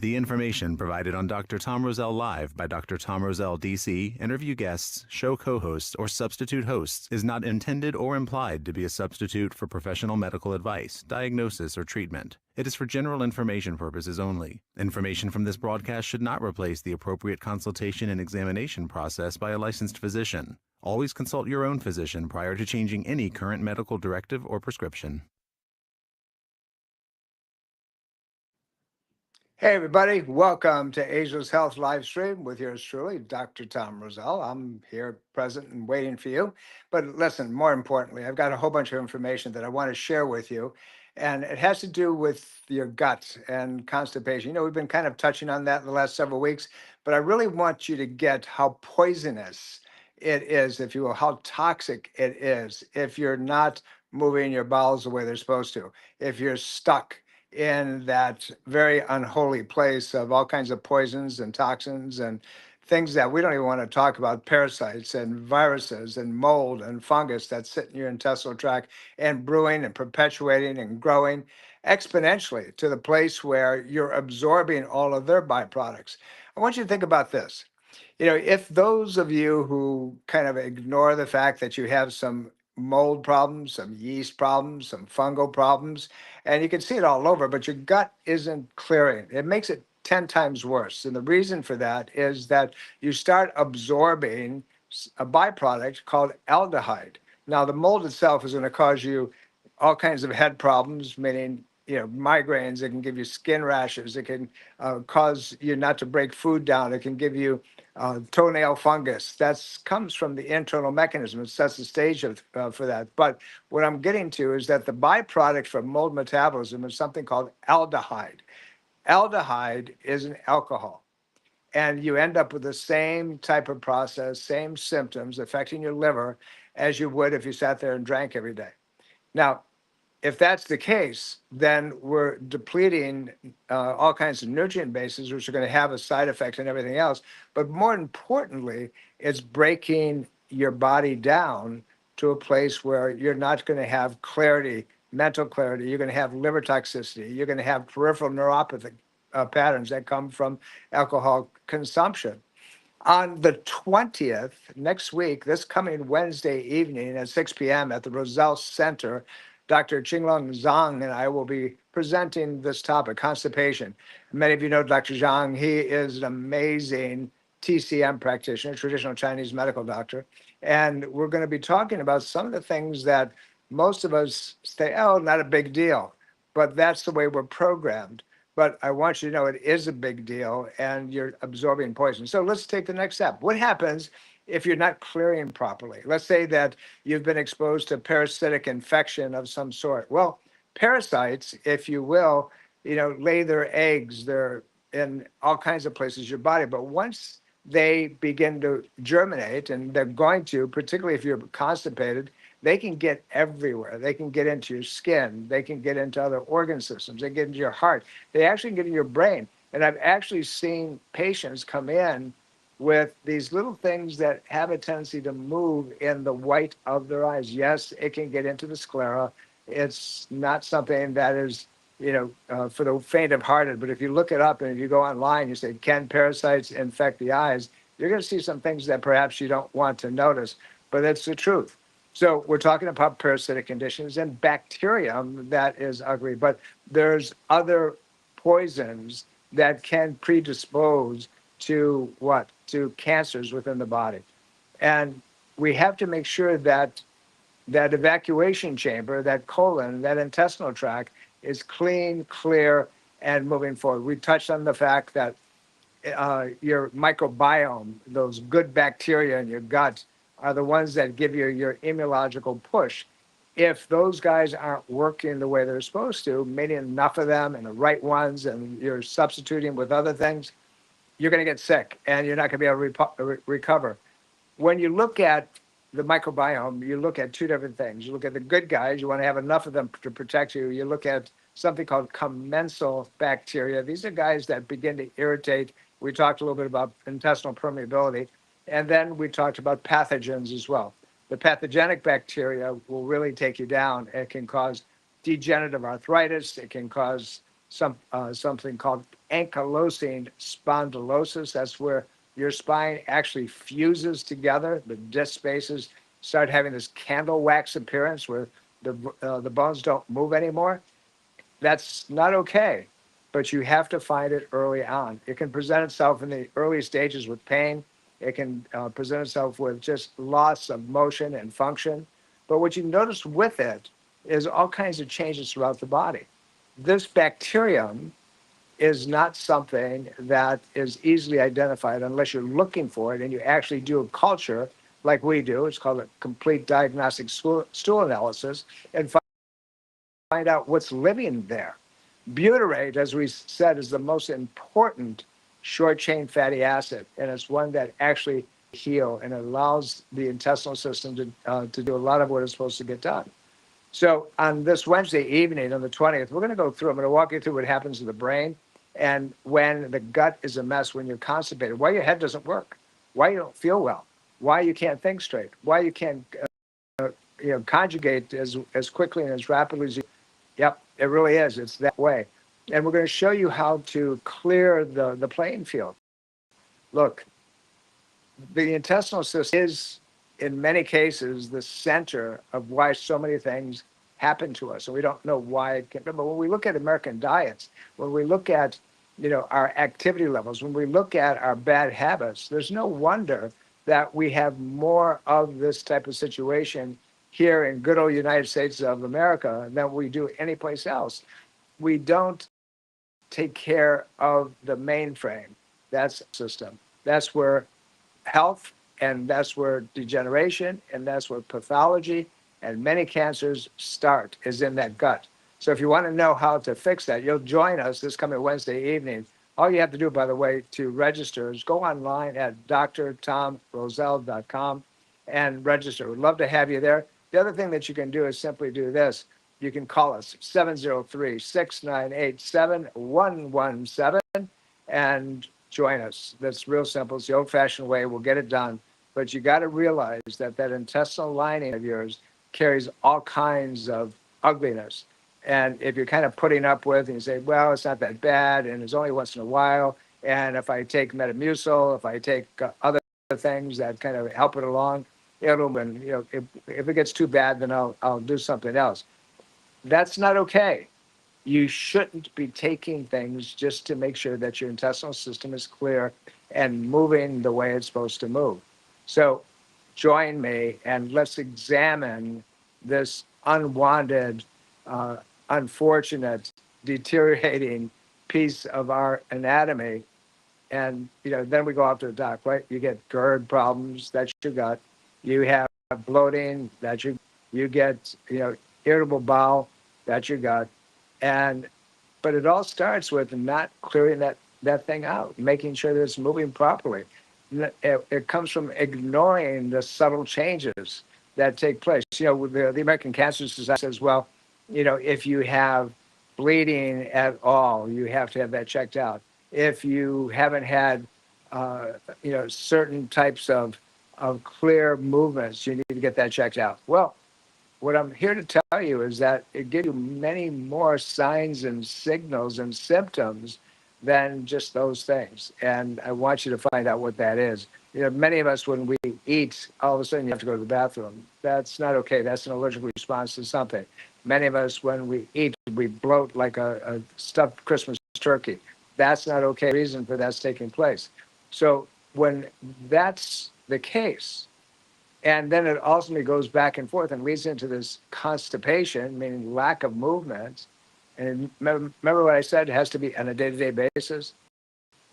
The information provided on Dr. Tom Roselle Live by Dr. Tom Roselle, D.C., interview guests, show co-hosts, or substitute hosts is not intended or implied to be a substitute for professional medical advice, diagnosis, or treatment. It is for general information purposes only. Information from this broadcast should not replace the appropriate consultation and examination process by a licensed physician. Always consult your own physician prior to changing any current medical directive or prescription. Hey, everybody. Welcome to Asia's Health Livestream with yours truly, Dr. Tom Roselle. I'm here present and waiting for you. But listen, more importantly, I've got a whole bunch of information that I want to share with you. And it has to do with your gut and constipation. You know, we've been kind of touching on that in the last several weeks, but I really want you to get how poisonous it is, if you will, how toxic it is if you're not moving your bowels the way they're supposed to, if you're stuck in that very unholy place of all kinds of poisons and toxins and things that we don't even want to talk about, parasites and viruses and mold and fungus that sit in your intestinal tract and brewing and perpetuating and growing exponentially to the place where you're absorbing all of their byproducts. I want you to think about this. You know, if those of you who kind of ignore the fact that you have some mold problems, some yeast problems, some fungal problems, and you can see it all over, but your gut isn't clearing. It makes it 10 times worse. And the reason for that is that you start absorbing a byproduct called aldehyde. Now, the mold itself is going to cause you all kinds of head problems, meaning, you know, migraines. It can give you skin rashes. It can cause you not to break food down. It can give you toenail fungus. That comes from the internal mechanism. It sets the stage for that. But what I'm getting to is that the byproduct from mold metabolism is something called aldehyde. Aldehyde is an alcohol. And you end up with the same type of process, same symptoms affecting your liver as you would if you sat there and drank every day. Now, if that's the case, then we're depleting all kinds of nutrient bases, which are going to have a side effect and everything else. But more importantly, it's breaking your body down to a place where you're not going to have clarity, mental clarity. You're going to have liver toxicity. You're going to have peripheral neuropathic patterns that come from alcohol consumption. On the 20th, next week, this coming Wednesday evening at 6 p.m. at the Roselle Center, Dr. Qinglong Zhang and I will be presenting this topic, constipation. Many of you know Dr. Zhang. He is an amazing TCM practitioner, traditional Chinese medical doctor. And we're going to be talking about some of the things that most of us say, oh, not a big deal. But that's the way we're programmed. But I want you to know it is a big deal and you're absorbing poison. So let's take the next step. What happens if you're not clearing properly? Let's say that you've been exposed to parasitic infection of some sort. Well, parasites, if you will, you know, lay their eggs. They're in all kinds of places in your body. But once they begin to germinate, and they're going to, particularly if you're constipated, they can get everywhere. They can get into your skin. They can get into other organ systems. They get into your heart. They actually get in your brain. And I've actually seen patients come in with these little things that have a tendency to move in the white of their eyes. Yes, it can get into the sclera. It's not something that is, you know, for the faint of hearted. But if you look it up and if you go online, you say, can parasites infect the eyes? You're going to see some things that perhaps you don't want to notice, but it's the truth. So we're talking about parasitic conditions and bacterium that is ugly, but there's other poisons that can predispose to what? To cancers within the body. And we have to make sure that that evacuation chamber, that colon, that intestinal tract is clean, clear, and moving forward. We touched on the fact that your microbiome, those good bacteria in your gut, are the ones that give you your immunological push. If those guys aren't working the way they're supposed to, making enough of them and the right ones, and you're substituting with other things, you're going to get sick and you're not going to be able to recover. When you look at the microbiome, you look at two different things. You look at the good guys, you want to have enough of them to protect you. You look at something called commensal bacteria. These are guys that begin to irritate. We talked a little bit about intestinal permeability. And then we talked about pathogens as well. The pathogenic bacteria will really take you down. It can cause degenerative arthritis. It can cause something called ankylosing spondylosis. That's where your spine actually fuses together. The disc spaces start having this candle wax appearance where the bones don't move anymore. That's not okay, but you have to find it early on. It can present itself in the early stages with pain. It can present itself with just loss of motion and function. But what you notice with it is all kinds of changes throughout the body. This bacterium is not something that is easily identified unless you're looking for it and you actually do a culture like we do. It's called a complete diagnostic stool analysis, and find out what's living there. Butyrate, as we said, is the most important short chain fatty acid, and it's one that actually heal and allows the intestinal system to do a lot of what it's supposed to get done. So on this Wednesday evening, on the 20th, we're going to go through. I'm going to walk you through what happens to the brain and when the gut is a mess, when you're constipated, why your head doesn't work, why you don't feel well, why you can't think straight, why you can't conjugate as quickly and as rapidly as you. Yep, it really is. It's that way. And we're going to show you how to clear the playing field. Look, the intestinal system is, in many cases, the center of why so many things happen to us. And we don't know why it can. But when we look at American diets, when we look at our activity levels, when we look at our bad habits, there's no wonder that we have more of this type of situation here in good old United States of America than we do anyplace else. We don't take care of the mainframe. That's system. That's where health, and that's where degeneration, and that's where pathology and many cancers start, is in that gut. So if you want to know how to fix that, you'll join us this coming Wednesday evening. All you have to do, by the way, to register is go online at drtomroselle.com and register. We'd love to have you there. The other thing that you can do is simply do this. You can call us 703-698-7117 and join us. That's real simple. It's the old-fashioned way. We'll get it done. But you got to realize that that intestinal lining of yours carries all kinds of ugliness. And if you're kind of putting up with and you say, well, it's not that bad, and it's only once in a while, and if I take Metamucil, if I take other things that kind of help it along, it'll, and if it gets too bad, then I'll do something else. That's not okay. You shouldn't be taking things just to make sure that your intestinal system is clear and moving the way it's supposed to move. So join me and let's examine this unwanted, unfortunate, deteriorating piece of our anatomy. And then we go off to the doc, right? You get GERD problems, that's your gut. You have bloating, that's you get irritable bowel, that's your gut. But it all starts with not clearing that thing out, making sure that it's moving properly. It comes from ignoring the subtle changes that take place. With the American Cancer Society says, well, if you have bleeding at all, you have to have that checked out. If you haven't had, certain types of clear movements, you need to get that checked out. Well, what I'm here to tell you is that it gives you many more signs and signals and symptoms than just those things. And I want you to find out what that is. Many of us, when we eat, all of a sudden you have to go to the bathroom. That's not okay. That's an allergic response to something. Many of us, when we eat, we bloat like a stuffed Christmas turkey. That's not okay. Reason for that's taking place. So when that's the case, and then it ultimately goes back and forth and leads into this constipation, meaning lack of movement. And remember what I said, it has to be on a day-to-day basis.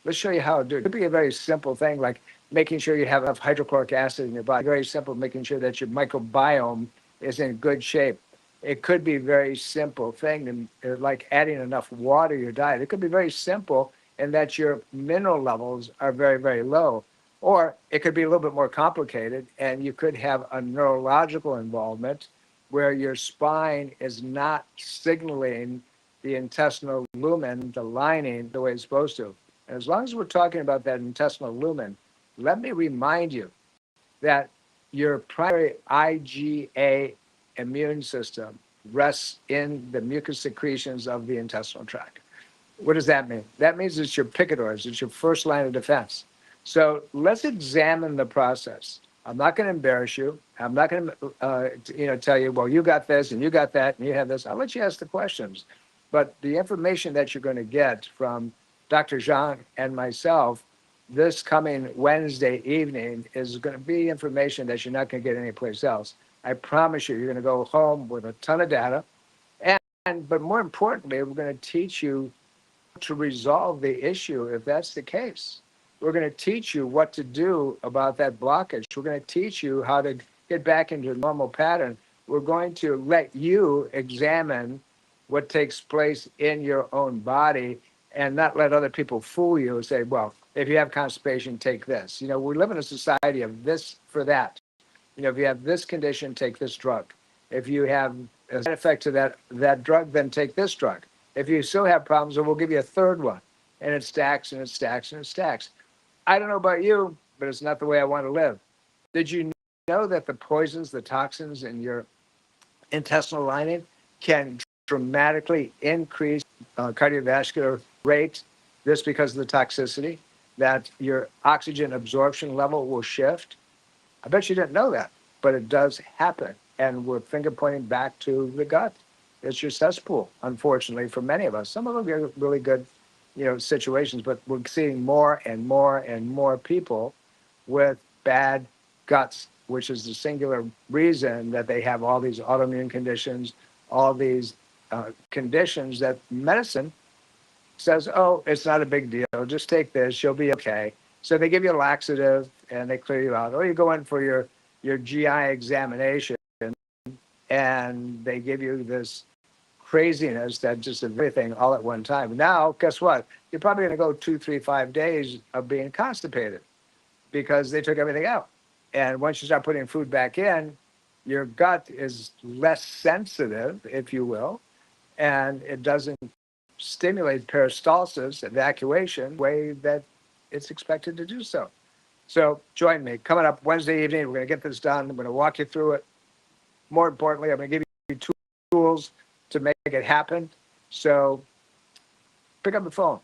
Let's show you how to do it. It could be a very simple thing like making sure you have enough hydrochloric acid in your body. Very simple, making sure that your microbiome is in good shape. It could be a very simple thing, like adding enough water to your diet. It could be very simple in that your mineral levels are very, very low. Or it could be a little bit more complicated, and you could have a neurological involvement where your spine is not signaling the intestinal lumen, the lining, the way it's supposed to. And as long as we're talking about that intestinal lumen, let me remind you that your primary IgA immune system rests in the mucus secretions of the intestinal tract. What does that mean? That means it's your picadors, it's your first line of defense. So let's examine the process. I'm not going to embarrass you. I'm not going to, tell you, well, you got this and you got that and you have this. I'll let you ask the questions. But the information that you're going to get from Dr. Jean and myself this coming Wednesday evening is going to be information that you're not going to get anyplace else. I promise you, you're going to go home with a ton of data. But more importantly, we're going to teach you to resolve the issue if that's the case. We're going to teach you what to do about that blockage. We're going to teach you how to get back into a normal pattern. We're going to let you examine what takes place in your own body and not let other people fool you and say, well, if you have constipation, take this. We live in a society of this for that. If you have this condition, take this drug. If you have a side effect to that drug, then take this drug. If you still have problems, then we'll give you a third one. And it stacks and it stacks and it stacks. I don't know about you, but it's not the way I want to live. Did you know that the poisons, the toxins in your intestinal lining can dramatically increase cardiovascular rate just because of the toxicity? That your oxygen absorption level will shift? I bet you didn't know that, but it does happen. And we're finger pointing back to the gut. It's your cesspool, unfortunately, for many of us. Some of them are really good, situations, but we're seeing more and more and more people with bad guts, which is the singular reason that they have all these autoimmune conditions, all these conditions that medicine says, oh, it's not a big deal. Just take this. You'll be okay. So they give you a laxative and they clear you out. Or you go in for your GI examination and they give you this craziness that just everything all at one time. Now, guess what? You're probably going to go 2, 3, 5 days of being constipated because they took everything out. And once you start putting food back in, your gut is less sensitive, if you will, and it doesn't stimulate peristalsis, evacuation, the way that it's expected to do so. So join me. Coming up Wednesday evening, we're going to get this done. I'm going to walk you through it. More importantly, I'm going to give you tools to make it happen. So pick up the phone,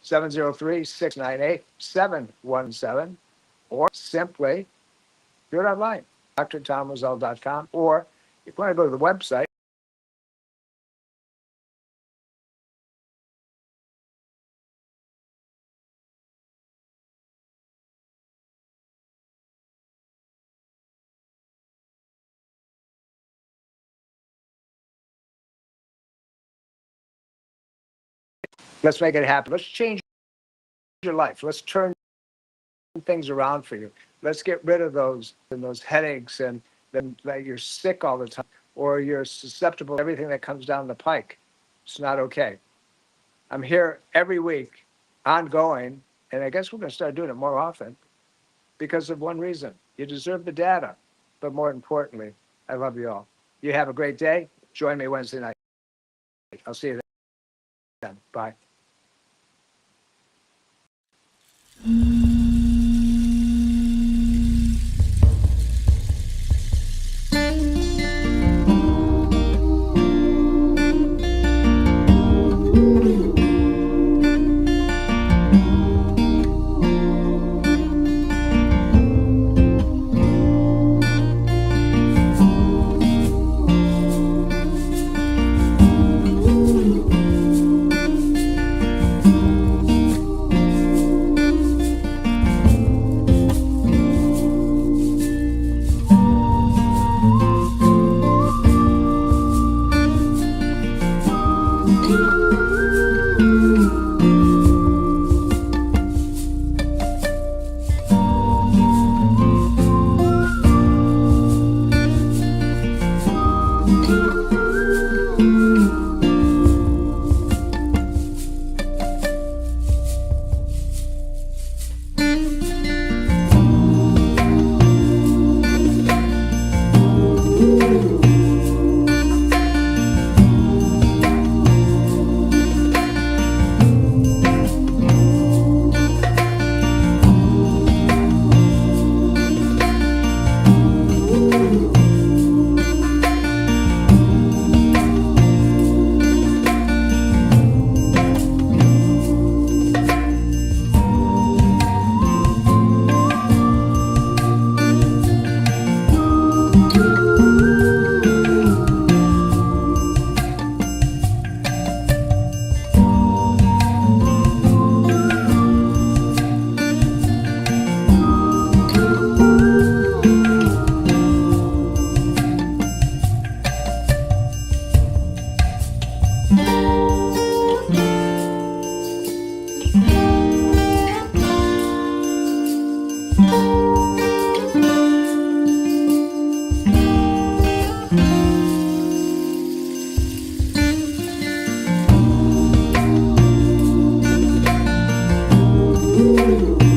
703-698-717, or simply do it online, drtomroselle.com, or if you want to go to the website, let's make it happen. Let's change your life. Let's turn things around for you. Let's get rid of those headaches and then that you're sick all the time or you're susceptible to everything that comes down the pike. It's not okay. I'm here every week, ongoing, and I guess we're going to start doing it more often because of one reason. You deserve the data, but more importantly, I love you all. You have a great day. Join me Wednesday night. I'll see you then. Bye. you.